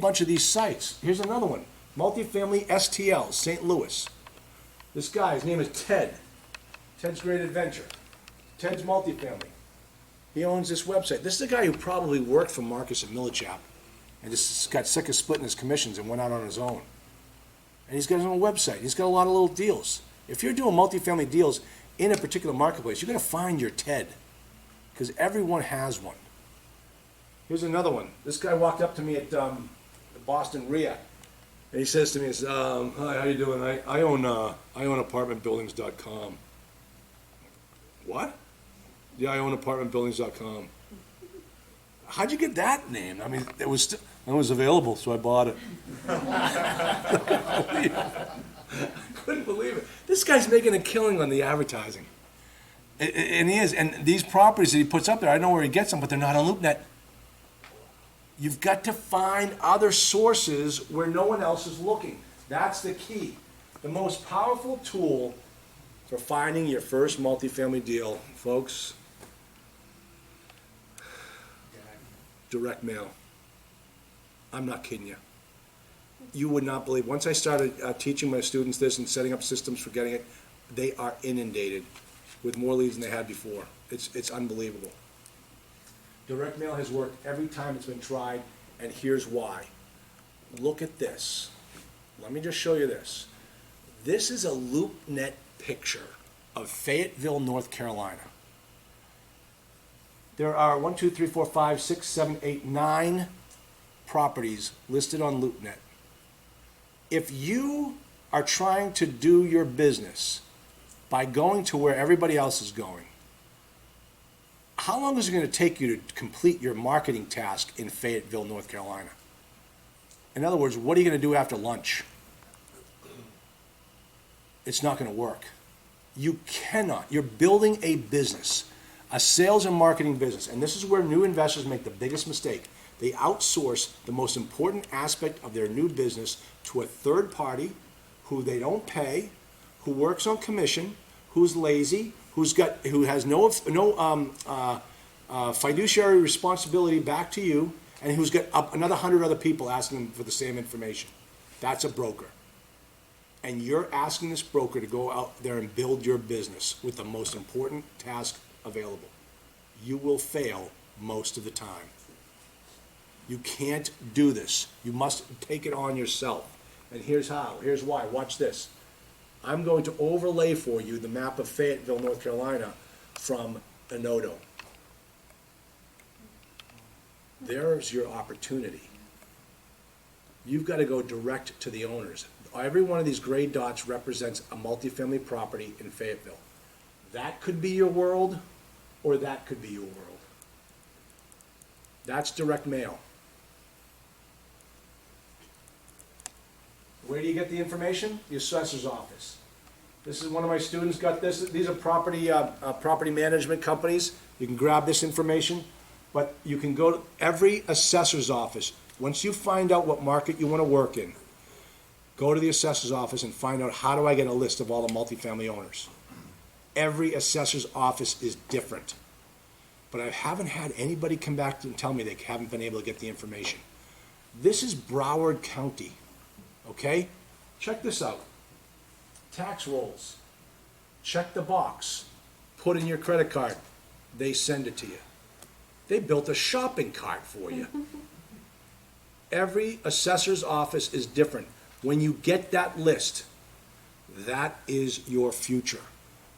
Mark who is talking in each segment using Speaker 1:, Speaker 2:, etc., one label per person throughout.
Speaker 1: bunch of these sites. Here's another one, Multifamily STL, St. Louis. This guy, his name is Ted. Ted's Great Adventure. Ted's Multifamily. He owns this website. This is a guy who probably worked for Marcus and Millichap and just got sick of splitting his commissions and went out on his own. And he's got his own website. He's got a lot of little deals. If you're doing multifamily deals in a particular marketplace, you're going to find your Ted, because everyone has one. Here's another one. This guy walked up to me at the Boston REIA, and he says to me, "Hi, how you doing? I own apartmentbuildings.com." What? Yeah, I own apartmentbuildings.com. How'd you get that name? I mean, it was available, so I bought it. Couldn't believe it. This guy's making a killing on the advertising. And he is. And these properties that he puts up there, I don't know where he gets them, but they're not on LoopNet. You've got to find other sources where no one else is looking. That's the key. The most powerful tool for finding your first multifamily deal, folks, direct mail. I'm not kidding you. You would not believe. Once I started teaching my students this and setting up systems for getting it, they are inundated with more leads than they had before. It's unbelievable. Direct mail has worked every time it's been tried, and here's why. Look at this. Let me just show you this. This is a LoopNet picture of Fayetteville, North Carolina. There are 1, 2, 3, 4, 5, 6, 7, 8, 9 properties listed on LoopNet. If you are trying to do your business by going to where everybody else is going, how long is it going to take you to complete your marketing task in Fayetteville, North Carolina? In other words, what are you going to do after lunch? It's not going to work. You cannot. You're building a business, a sales and marketing business, and this is where new investors make the biggest mistake. They outsource the most important aspect of their new business to a third party who they don't pay, who works on commission, who's lazy, who has no fiduciary responsibility back to you, and who's got another 100 other people asking them for the same information. That's a broker. And you're asking this broker to go out there and build your business with the most important task available. You will fail most of the time. You can't do this. You must take it on yourself. And here's how. Here's why. Watch this. I'm going to overlay for you the map of Fayetteville, North Carolina from Enodo. There's your opportunity. You've got to go direct to the owners. Every one of these gray dots represents a multifamily property in Fayetteville. That could be your world, or that could be your world. That's direct mail. Where do you get the information? The Assessor's Office. This is one of my students got this. These are property management companies. You can grab this information, but you can go to every assessor's office. Once you find out what market you want to work in, go to the assessor's office and find out, how do I get a list of all the multifamily owners? Every assessor's office is different. But I haven't had anybody come back and tell me they haven't been able to get the information. This is Broward County. Okay? Check this out. Tax rolls. Check the box. Put in your credit card. They send it to you. They built a shopping cart for you. Every assessor's office is different. When you get that list, that is your future.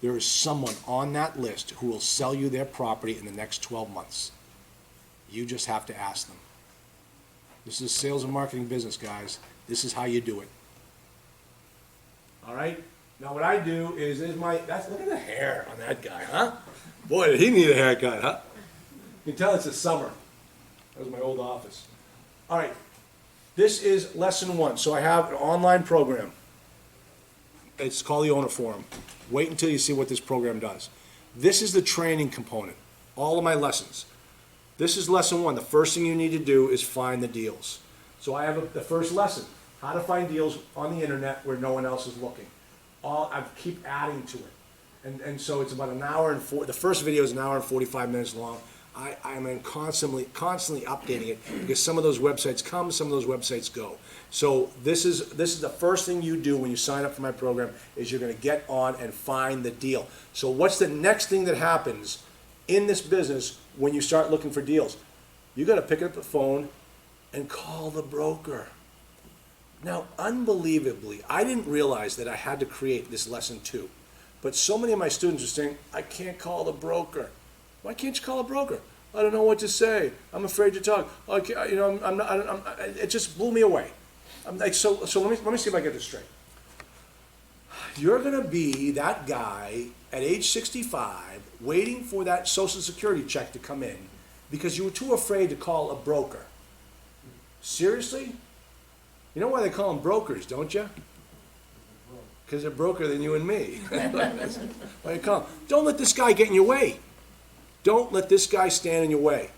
Speaker 1: There is someone on that list who will sell you their property in the next 12 months. You just have to ask them. This is sales and marketing business, guys. This is how you do it. All right? Now what I do is look at the hair on that guy, huh? Boy, did he need a haircut, huh? You can tell it's the summer. That was my old office. All right. This is lesson 1. So I have an online program. It's called the Ona Forum. Wait until you see what this program does. This is the training component. All of my lessons. This is lesson 1. The first thing you need to do is find the deals. So I have the first lesson, how to find deals on the internet where no one else is looking. I keep adding to it. And so it's about an hour and the first video is an hour and 45 minutes long. I'm constantly updating it because some of those websites come, some of those websites go. So this is the first thing you do when you sign up for my program is you're going to get on and find the deal. So what's the next thing that happens in this business when you start looking for deals? You got to pick up the phone and call the broker. Now, unbelievably, I didn't realize that I had to create this lesson 2. But so many of my students are saying, I can't call the broker. Why can't you call a broker? I don't know what to say. I'm afraid to talk. It just blew me away. I'm like, so let me see if I get this straight. You're going to be that guy at age 65 waiting for that Social Security check to come in because you were too afraid to call a broker. Seriously? You know why they call them brokers, don't you? Because they're broker than you and me. Why you call them? Don't let this guy get in your way. Don't let this guy stand in your way.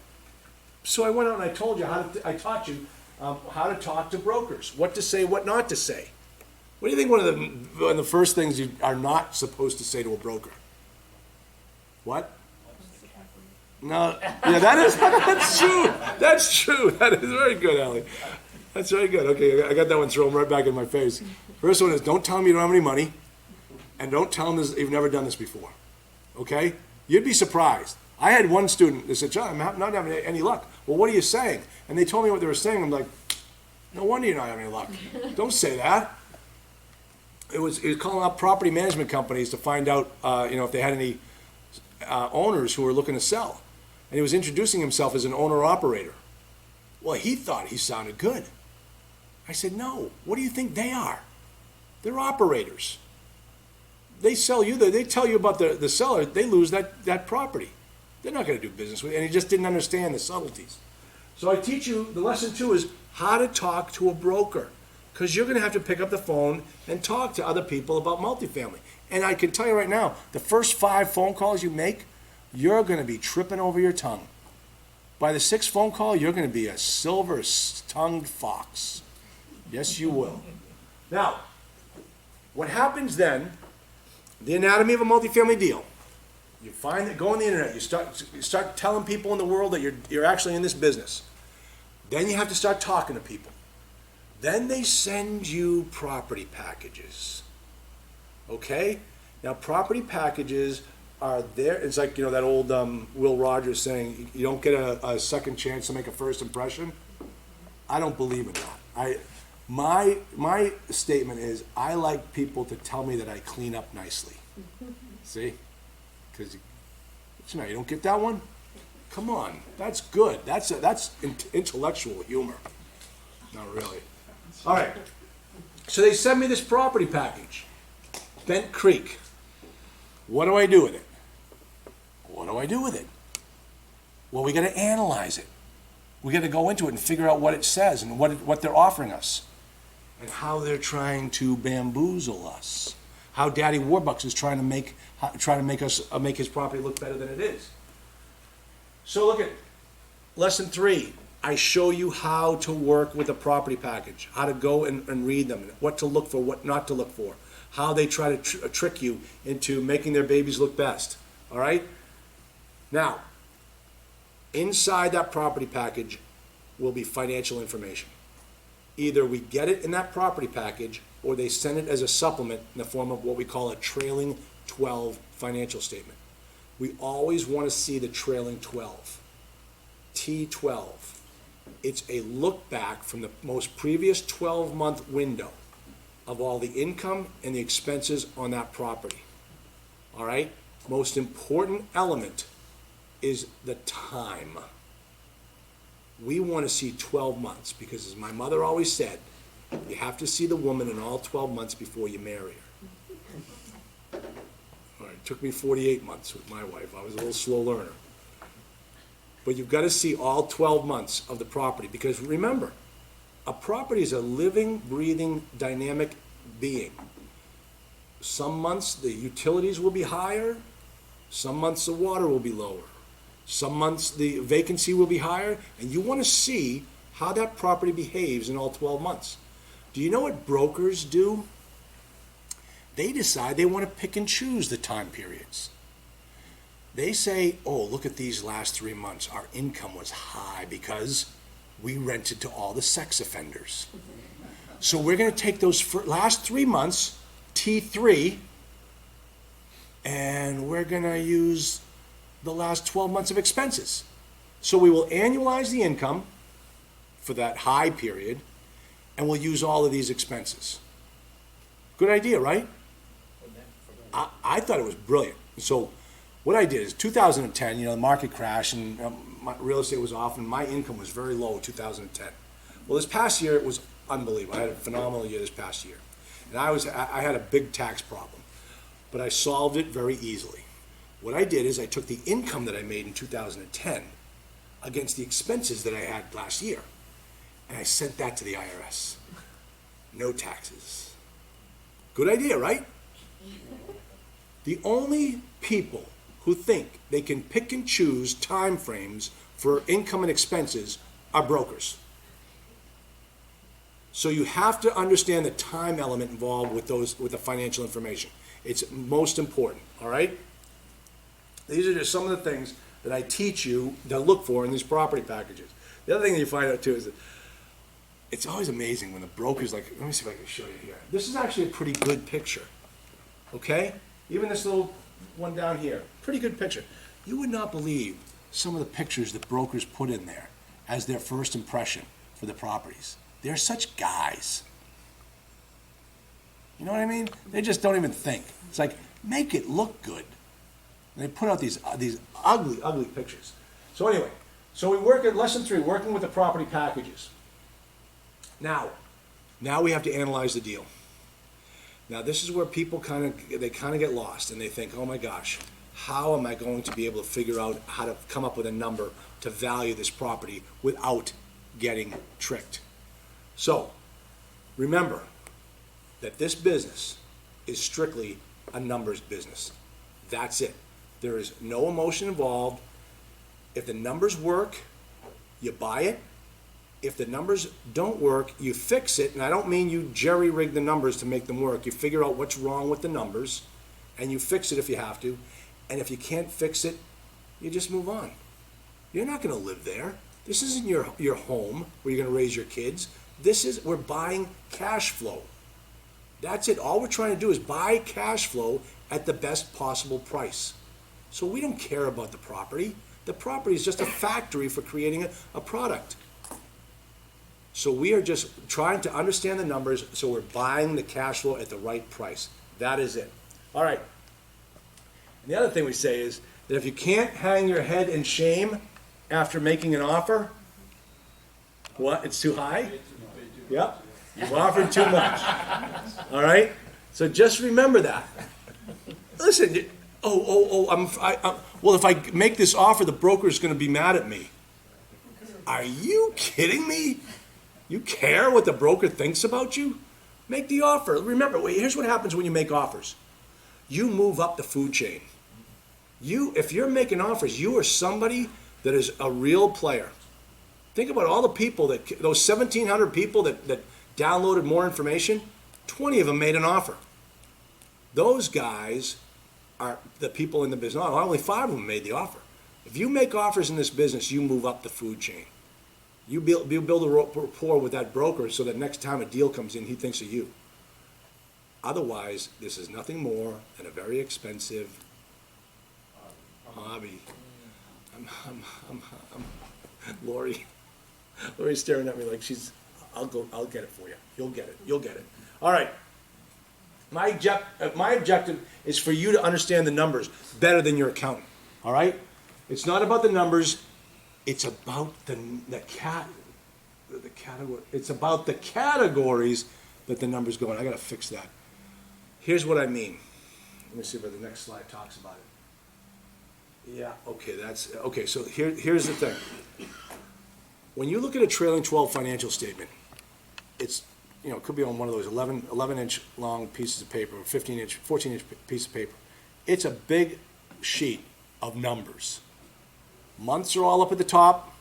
Speaker 1: So I went out and I told you I taught you how to talk to brokers, what to say, what not to say. What do you think one of the first things you are not supposed to say to a broker? What? No, yeah, that's true. That's true. That is very good, Allie. That's very good. Okay, I got that one thrown right back in my face. First one is don't tell them you don't have any money, and don't tell them you've never done this before. Okay? You'd be surprised. I had one student that said, John, I'm not having any luck. Well, what are you saying? And they told me what they were saying. I'm like, no wonder you're not having any luck. Don't say that. It was calling up property management companies to find out, if they had any owners who were looking to sell. And he was introducing himself as an owner-operator. Well, he thought he sounded good. I said, no. What do you think they are? They're operators. They sell you, they tell you about the seller, they lose that property. They're not going to do business with you. And he just didn't understand the subtleties. So I teach you, the lesson 2 is how to talk to a broker. Because you're going to have to pick up the phone and talk to other people about multifamily. And I can tell you right now, the first 5 phone calls you make, you're going to be tripping over your tongue. By the 6th phone call, you're going to be a silver-tongued fox. Yes, you will. Now, what happens then, the anatomy of a multifamily deal. You find that, go on the internet, you start telling people in the world that you're actually in this business. Then you have to start talking to people. Then they send you property packages. Okay? Now, property packages are there. It's like, that old Will Rogers saying, you don't get a second chance to make a first impression. I don't believe in that. My statement is, I like people to tell me that I clean up nicely. See? Because you don't get that one? Come on, that's good. That's intellectual humor. Not really. All right. So they sent me this property package, Bent Creek. What do I do with it? What do I do with it? Well, we got to analyze it. We got to go into it and figure out what it says and what they're offering us, and how they're trying to bamboozle us. How Daddy Warbucks is trying to make his property look better than it is. So look at lesson 3. I show you how to work with a property package, how to go and read them, what to look for, what not to look for, how they try to trick you into making their babies look best. All right? Now, inside that property package will be financial information. Either we get it in that property package, or they send it as a supplement in the form of what we call a trailing 12 financial statement. We always want to see the trailing 12. T12. It's a look back from the most previous 12-month window of all the income and the expenses on that property. All right? Most important element is the time. We want to see 12 months because, as my mother always said, you have to see the woman in all 12 months before you marry her. All right, it took me 48 months with my wife. I was a little slow learner. But you've got to see all 12 months of the property because, remember, a property is a living, breathing, dynamic being. Some months the utilities will be higher, some months the water will be lower, some months the vacancy will be higher, and you want to see how that property behaves in all 12 months. Do you know what brokers do? They decide they want to pick and choose the time periods. They say, oh, look at these last 3 months. Our income was high because we rented to all the sex offenders. So we're going to take those last 3 months, T3, and we're going to use the last 12 months of expenses. So we will annualize the income for that high period, and we'll use all of these expenses. Good idea, right? I thought it was brilliant. So what I did is 2010, the market crashed and my real estate was off and my income was very low in 2010. Well, this past year it was unbelievable. I had a phenomenal year this past year. And I had a big tax problem, but I solved it very easily. What I did is I took the income that I made in 2010 against the expenses that I had last year, and I sent that to the IRS. No taxes. Good idea, right? The only people who think they can pick and choose time frames for income and expenses are brokers. So you have to understand the time element involved with the financial information. It's most important, all right? These are just some of the things that I teach you to look for in these property packages. The other thing that you find out too is that it's always amazing when the broker's like, let me see if I can show you here. This is actually a pretty good picture, okay? Even this little one down here, pretty good picture. You would not believe some of the pictures that brokers put in there as their first impression for the properties. They're such guys. You know what I mean? They just don't even think. It's like, make it look good. And they put out these ugly, ugly pictures. So anyway, so we work at lesson 3, working with the property packages. Now we have to analyze the deal. Now this is where people kind of get lost and they think, oh my gosh, how am I going to be able to figure out how to come up with a number to value this property without getting tricked? So remember that this business is strictly a numbers business. That's it. There is no emotion involved. If the numbers work, you buy it. If the numbers don't work, you fix it, and I don't mean you jerry-rig the numbers to make them work. You figure out what's wrong with the numbers, and you fix it if you have to, and if you can't fix it, you just move on. You're not going to live there. This isn't your home where you're going to raise your kids. We're buying cash flow. That's it. All we're trying to do is buy cash flow at the best possible price. So we don't care about the property. The property is just a factory for creating a product. So we are just trying to understand the numbers, so we're buying the cash flow at the right price. That is it. All right. And the other thing we say is that if you can't hang your head in shame after making an offer, what? It's too high? Yep. You've offered too much. All right? So just remember that. Listen, well, if I make this offer, the broker's going to be mad at me. Are you kidding me? You care what the broker thinks about you? Make the offer. Remember, here's what happens when you make offers. You move up the food chain. If you're making offers, you are somebody that is a real player. Think about all the people those 1,700 people that downloaded more information, 20 of them made an offer. Those guys are the people in the business. Not only 5 of them made the offer. If you make offers in this business, you move up the food chain. You build a rapport with that broker so that next time a deal comes in, he thinks of you. Otherwise, this is nothing more than a very expensive hobby. Lori's staring at me like I'll get it for you. You'll get it. All right. My objective is for you to understand the numbers better than your accountant. All right? It's not about the numbers. It's about the category. It's about the categories that the numbers go in. I got to fix that. Here's what I mean. Let me see if the next slide talks about it. Yeah. Okay. So here's the thing. When you look at a trailing 12 financial statement, it's it could be on one of those 11-inch long pieces of paper, or 14-inch piece of paper. It's a big sheet of numbers. Months are all up at the top.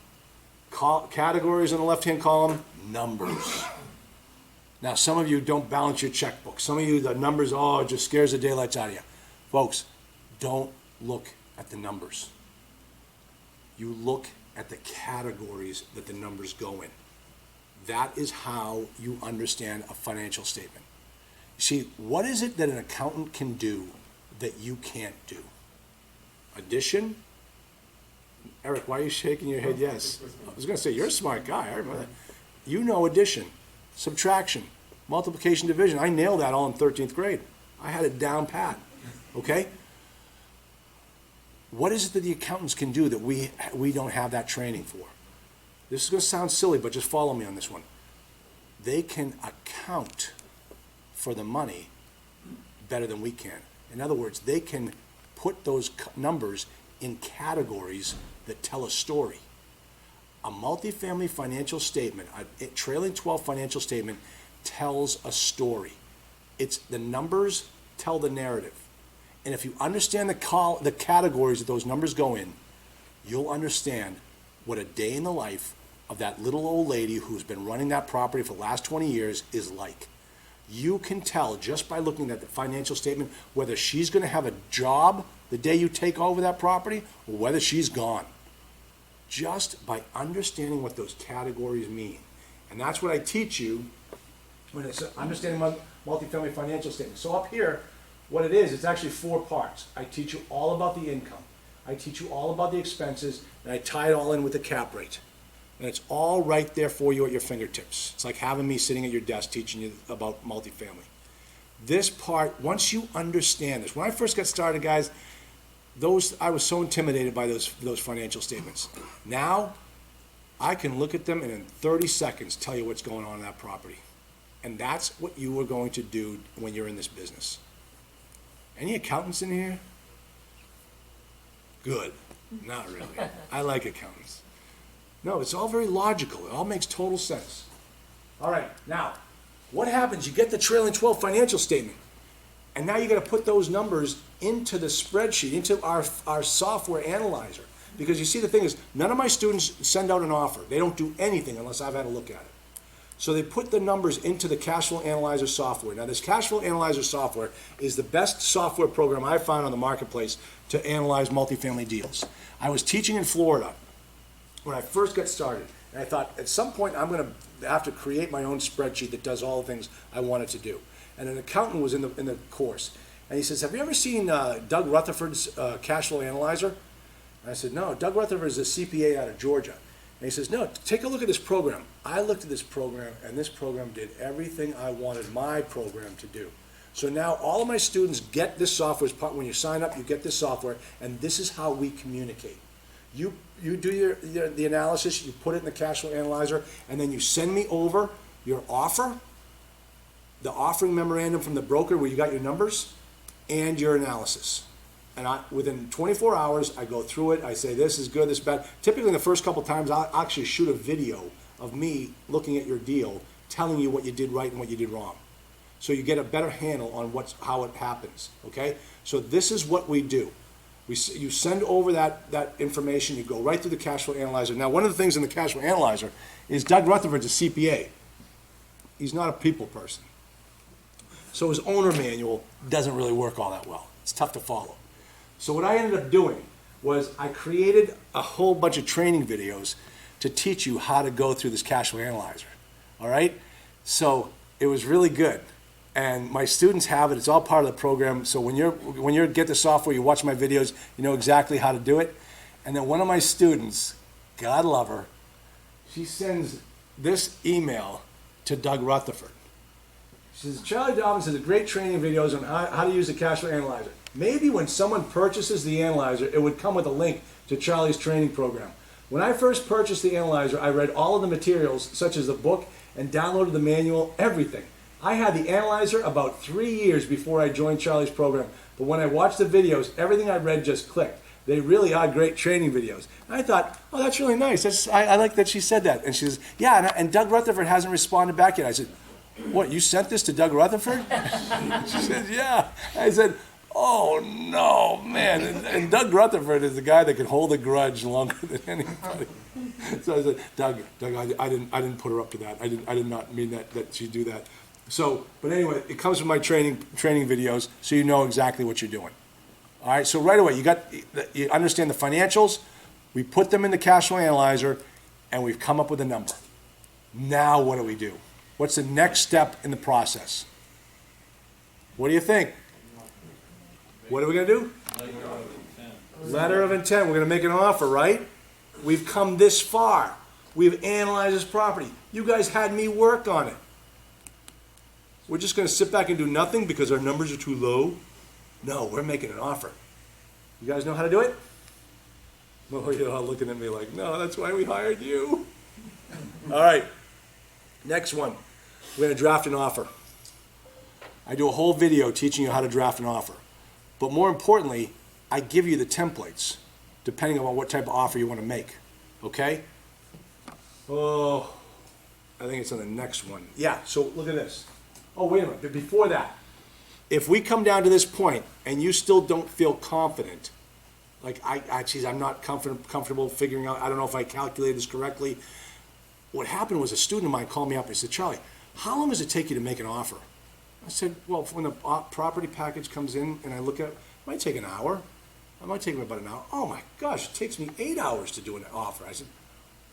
Speaker 1: Categories on the left-hand column, numbers. Now, some of you don't balance your checkbook. Some of you, the numbers, it just scares the daylights out of you. Folks, don't look at the numbers. You look at the categories that the numbers go in. That is how you understand a financial statement. You see, what is it that an accountant can do that you can't do? Addition? Eric, why are you shaking your head yes? I was going to say, you're a smart guy. I remember that. You know addition, subtraction, multiplication, division. I nailed that all in 13th grade. I had it down pat, okay? What is it that the accountants can do that we don't have that training for? This is going to sound silly, but just follow me on this one. They can account for the money better than we can. In other words, they can put those numbers in categories that tell a story. A multifamily financial statement, a trailing 12 financial statement, tells a story. It's the numbers tell the narrative. And if you understand the categories that those numbers go in, you'll understand what a day in the life of that little old lady who's been running that property for the last 20 years is like. You can tell just by looking at the financial statement whether she's going to have a job the day you take over that property or whether she's gone. Just by understanding what those categories mean. And that's what I teach you when it's understanding multifamily financial statement. So up here, what it is, it's actually 4 parts. I teach you all about the income. I teach you all about the expenses, and I tie it all in with the cap rate. And it's all right there for you at your fingertips. It's like having me sitting at your desk teaching you about multifamily. This part, once you understand this, when I first got started, guys, I was so intimidated by those financial statements. Now, I can look at them and in 30 seconds tell you what's going on in that property. And that's what you are going to do when you're in this business. Any accountants in here? Good. Not really. I like accountants. No, it's all very logical. It all makes total sense. All right, now, what happens? You get the trailing 12 financial statement, and now you got to put those numbers into the spreadsheet, into our software analyzer. Because you see, the thing is, none of my students send out an offer. They don't do anything unless I've had a look at it. So they put the numbers into the cash flow analyzer software. Now, this cash flow analyzer software is the best software program I've found on the marketplace to analyze multifamily deals. I was teaching in Florida when I first got started, and I thought at some point I'm going to have to create my own spreadsheet that does all the things I wanted to do. And an accountant was in the course, and he says, "Have you ever seen Doug Rutherford's cash flow analyzer?" And I said, "No, Doug Rutherford is a CPA out of Georgia." And he says, "No, take a look at this program." I looked at this program, and this program did everything I wanted my program to do. So now all of my students get this software. When you sign up, you get this software, and this is how we communicate. You do the analysis, you put it in the cash flow analyzer, and then you send me over your offer, the offering memorandum from the broker where you got your numbers, and your analysis. And within 24 hours, I go through it. I say, this is good, this is bad. Typically, the first couple times, I'll actually shoot a video of me looking at your deal, telling you what you did right and what you did wrong. So you get a better handle on how it happens, okay? So this is what we do. You send over that information, you go right through the cash flow analyzer. Now, one of the things in the cash flow analyzer is Doug Rutherford's a CPA. He's not a people person. So his owner manual doesn't really work all that well. It's tough to follow. So what I ended up doing was I created a whole bunch of training videos to teach you how to go through this cash flow analyzer, all right? So it was really good. And my students have it. It's all part of the program. So when you get the software, you watch my videos, you know exactly how to do it. And then one of my students, God love her, she sends this email to Doug Rutherford. She says, "Charlie Dobens has a great training videos on how to use the cash flow analyzer. Maybe when someone purchases the analyzer, it would come with a link to Charlie's training program. When I first purchased the analyzer, I read all of the materials, such as the book, and downloaded the manual, everything. I had the analyzer about 3 years before I joined Charlie's program, but when I watched the videos, everything I read just clicked. They really are great training videos." And I thought, oh, that's really nice. I like that she said that. And she says, "Yeah, and Doug Rutherford hasn't responded back yet." I said, "What, you sent this to Doug Rutherford?" She says, "Yeah." I said, "Oh, no, man." And Doug Rutherford is the guy that can hold a grudge longer than anybody. So I said, Doug, I didn't put her up to that. I did not mean that she'd do that. So, but anyway, it comes from my training videos, so you know exactly what you're doing. All right, so right away, you understand the financials, we put them in the cash flow analyzer, and we've come up with a number. Now what do? What's the next step in the process? What do you think? What are we gonna do? Letter of intent. We're gonna make an offer, right? We've come this far. We've analyzed this property. You guys had me work on it. We're just gonna sit back and do nothing because our numbers are too low? No, we're making an offer. You guys know how to do it? Well, you're all looking at me like, no, that's why we hired you. All right, next one. We're gonna draft an offer. I do a whole video teaching you how to draft an offer. But more importantly, I give you the templates, depending on what type of offer you want to make, okay? Oh, I think it's on the next one. Yeah, so look at this. Oh, wait a minute, but before that, if we come down to this point and you still don't feel confident, like I'm not comfortable figuring out, I don't know if I calculated this correctly. What happened was a student of mine called me up and said, Charlie, how long does it take you to make an offer? I said, well, when the property package comes in and I look at it, it might take an hour. It might take me about an hour. Oh my gosh, it takes me 8 hours to do an offer. I said,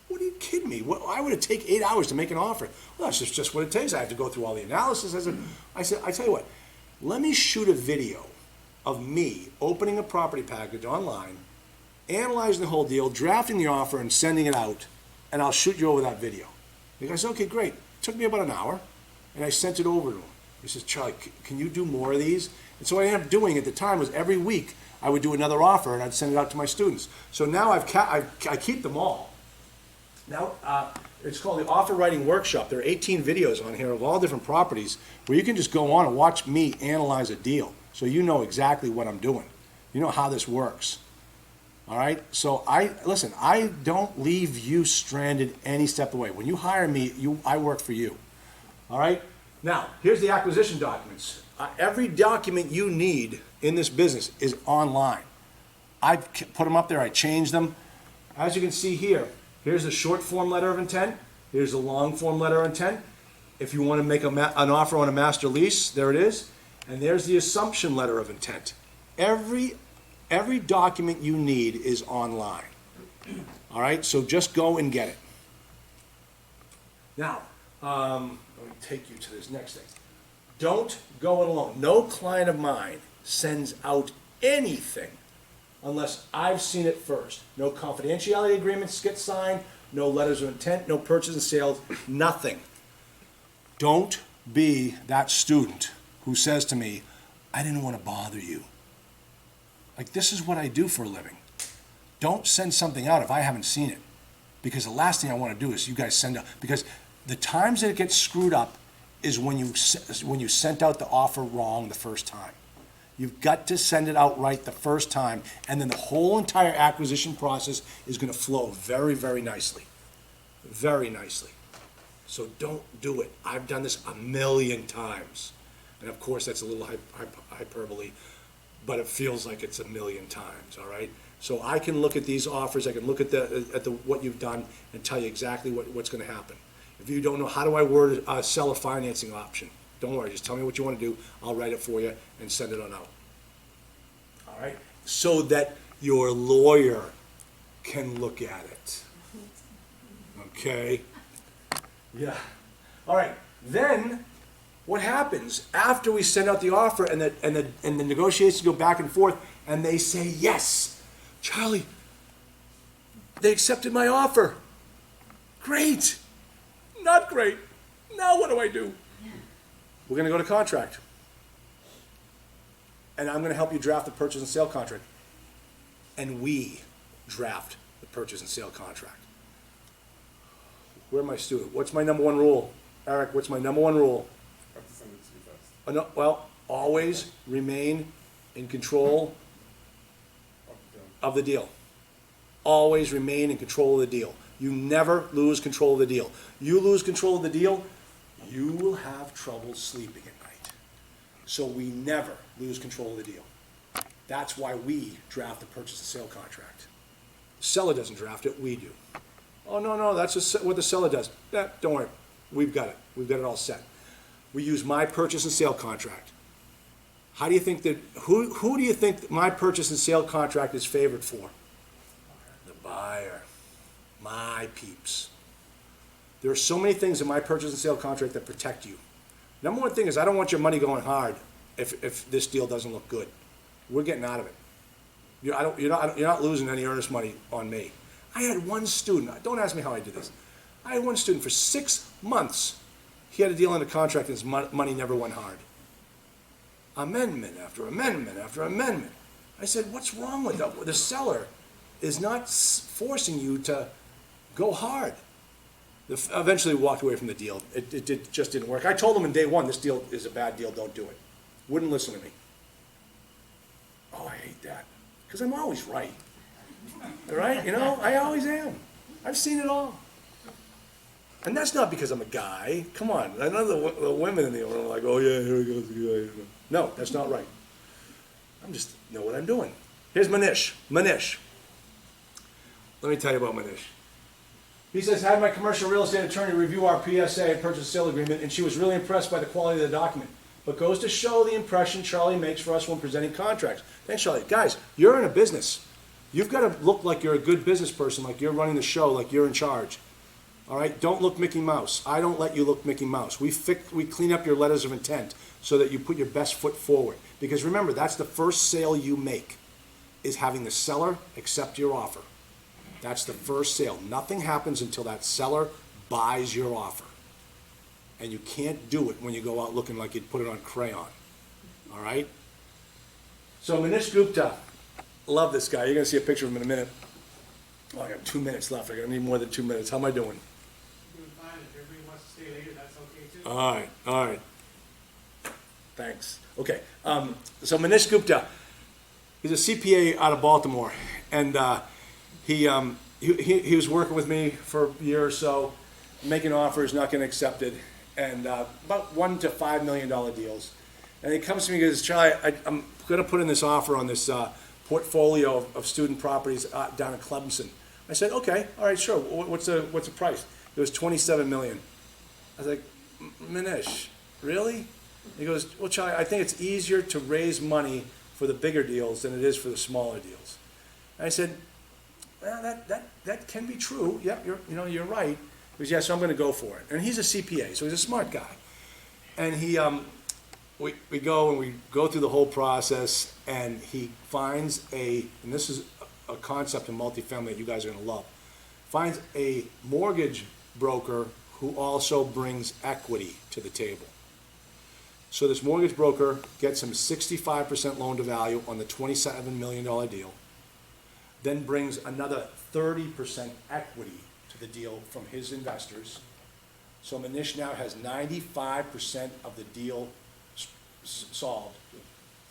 Speaker 1: what are you kidding me? Why would it take 8 hours to make an offer? Well, that's just what it takes. I have to go through all the analysis. I said, I tell you what, let me shoot a video of me opening a property package online, analyzing the whole deal, drafting the offer and sending it out, and I'll shoot you over that video. The guy said, okay, great. It took me about an hour, and I sent it over to him. He says, Charlie, can you do more of these? And so what I ended up doing at the time was every week I would do another offer and I'd send it out to my students. So now I keep them all. Now, it's called the Offer Writing Workshop. There are 18 videos on here of all different properties where you can just go on and watch me analyze a deal. So you know exactly what I'm doing. You know how this works. All right? So listen, I don't leave you stranded any step away. When you hire me, I work for you. All right? Now, here's the acquisition documents. Every document you need in this business is online. I've put them up there, I changed them. As you can see here, here's the short form letter of intent. Here's the long form letter of intent. If you want to make an offer on a master lease, there it is. And there's the assumption letter of intent. Every document you need is online. All right, so just go and get it. Now, let me take you to this next thing. Don't go it alone. No client of mine sends out anything unless I've seen it first. No confidentiality agreements get signed, no letters of intent, no purchase and sales, nothing. Don't be that student who says to me, I didn't want to bother you. Like, this is what I do for a living. Don't send something out if I haven't seen it. Because the last thing I want to do is you guys send out, because the times that it gets screwed up is when you sent out the offer wrong the first time. You've got to send it out right the first time, and then the whole entire acquisition process is going to flow very, very nicely. Very nicely. So don't do it. I've done this a million times. And of course, that's a little hyperbole, but it feels like it's a million times, all right? So I can look at these offers, I can look at what you've done and tell you exactly what's going to happen. If you don't know, how do I word a seller financing option? Don't worry, just tell me what you want to do. I'll write it for you and send it on out. All right? So that your lawyer can look at it. Okay? Yeah. All right. Then what happens after we send out the offer and the negotiations go back and forth and they say, yes, Charlie, they accepted my offer. Great. Not great. Now what do I do? We're going to go to contract. And I'm going to help you draft the purchase and sale contract. And we draft the purchase and sale contract. Where am I, student? What's my number one rule? Eric, what's my number one rule?
Speaker 2: Have to send it to you first.
Speaker 1: Well, always remain in control of the deal. Always remain in control of the deal. You never lose control of the deal. You lose control of the deal, you will have trouble sleeping at night. So we never lose control of the deal. That's why we draft the purchase and sale contract. The seller doesn't draft it, we do. Oh, no, that's just what the seller does. Don't worry, we've got it. We've got it all set. We use my purchase and sale contract. How do you think that, who do you think my purchase and sale contract is favored for? The buyer. My peeps. There are so many things in my purchase and sale contract that protect you. Number one thing is I don't want your money going hard if this deal doesn't look good. We're getting out of it. You're not losing any earnest money on me. I had one student, don't ask me how I did this. I had one student for 6 months. He had a deal under contract and his money never went hard. Amendment after amendment after amendment. I said, what's wrong with that? The seller is not forcing you to go hard. Eventually walked away from the deal. It just didn't work. I told him in day one, this deal is a bad deal, don't do it. Wouldn't listen to me. Oh, I hate that. Because I'm always right. Right? You know, I always am. I've seen it all. And that's not because I'm a guy. Come on. I know the women in the room are like, oh yeah, here he goes the guy. No, that's not right. I'm just know what I'm doing. Here's Manish. Manish. Let me tell you about Manish. He says, had my commercial real estate attorney review our PSA, purchase and sale agreement, and she was really impressed by the quality of the document. But goes to show the impression Charlie makes for us when presenting contracts. Thanks, Charlie. Guys, you're in a business. You've got to look like you're a good business person, like you're running the show, like you're in charge. All right? Don't look Mickey Mouse. I don't let you look Mickey Mouse. We clean up your letters of intent so that you put your best foot forward. Because remember, that's the first sale you make, is having the seller accept your offer. That's the first sale. Nothing happens until that seller buys your offer. And you can't do it when you go out looking like you'd put it on crayon. All right? So Manish Gupta, love this guy. You're going to see a picture of him in a minute. Oh, I got 2 minutes left. I need more than 2 minutes. How am I doing?
Speaker 3: Doing fine. If everybody wants to stay later, that's okay too.
Speaker 1: All right. Thanks. Okay. So Manish Gupta, he's a CPA out of Baltimore, and he was working with me for a year or so, making offers, not getting accepted, and about $1 to $5 million deals. And he comes to me and goes, Charlie, I'm going to put in this offer on this portfolio of student properties down in Clemson. I said, okay, all right, sure. What's the price? It was $27 million. I was like, Manish, really? He goes, well, Charlie, I think it's easier to raise money for the bigger deals than it is for the smaller deals. And I said, well, that can be true. Yeah, you're right. He goes, yeah, so I'm going to go for it. And he's a CPA, so he's a smart guy. And we go through the whole process, and he finds and this is a concept in multifamily that you guys are going to love, finds a mortgage broker who also brings equity to the table. So this mortgage broker gets him 65% loan to value on the $27 million deal, then brings another 30% equity to the deal from his investors. So Manish now has 95% of the deal solved.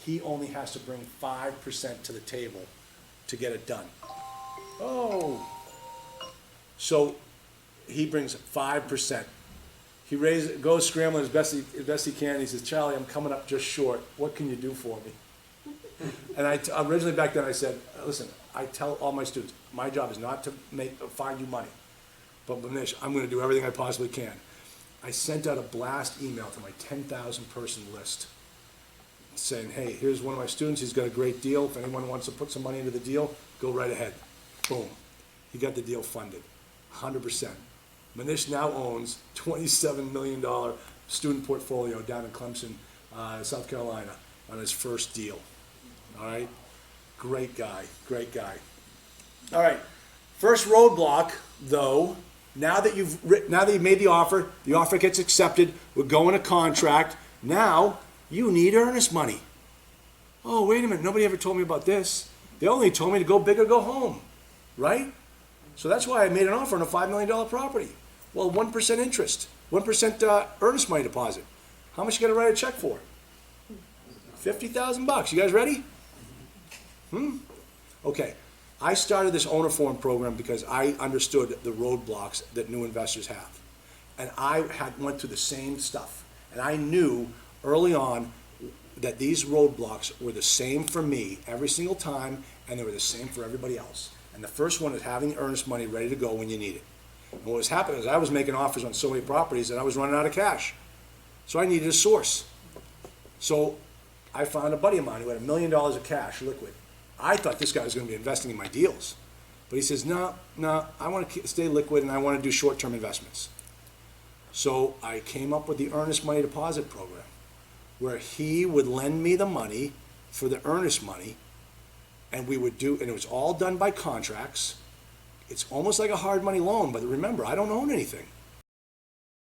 Speaker 1: He only has to bring 5% to the table to get it done. Oh. So he brings 5%. He goes scrambling as best he can. He says, Charlie, I'm coming up just short. What can you do for me? And originally back then I said, listen, I tell all my students, my job is not to find you money. But Manish, I'm going to do everything I possibly can. I sent out a blast email to my 10,000 person list saying, hey, here's one of my students. He's got a great deal. If anyone wants to put some money into the deal, go right ahead. Boom. He got the deal funded, 100%. Manish now owns $27 million student portfolio down in Clemson, South Carolina, on his first deal. All right? Great guy. All right. First roadblock, though, now that you've made the offer gets accepted, we're going to contract. Now you need earnest money. Oh, wait a minute, nobody ever told me about this. They only told me to go big or go home, right? So that's why I made an offer on a $5 million property. Well, 1% interest, 1% earnest money deposit. How much you got to write a check for? $50,000. You guys ready? Okay. I started this Ona Forum program because I understood the roadblocks that new investors have. And I went through the same stuff. And I knew early on that these roadblocks were the same for me every single time, and they were the same for everybody else. And the first one is having earnest money ready to go when you need it. And what was happening is I was making offers on so many properties that I was running out of cash. So I needed a source. So I found a buddy of mine who had $1 million of cash, liquid. I thought this guy was gonna be investing in my deals. But he says, no, I wanna stay liquid and I wanna do short-term investments. So I came up with the earnest money deposit program, where he would lend me the money for the earnest money, and we would do, and it was all done by contracts. It's almost like a hard money loan, but remember, I don't own anything.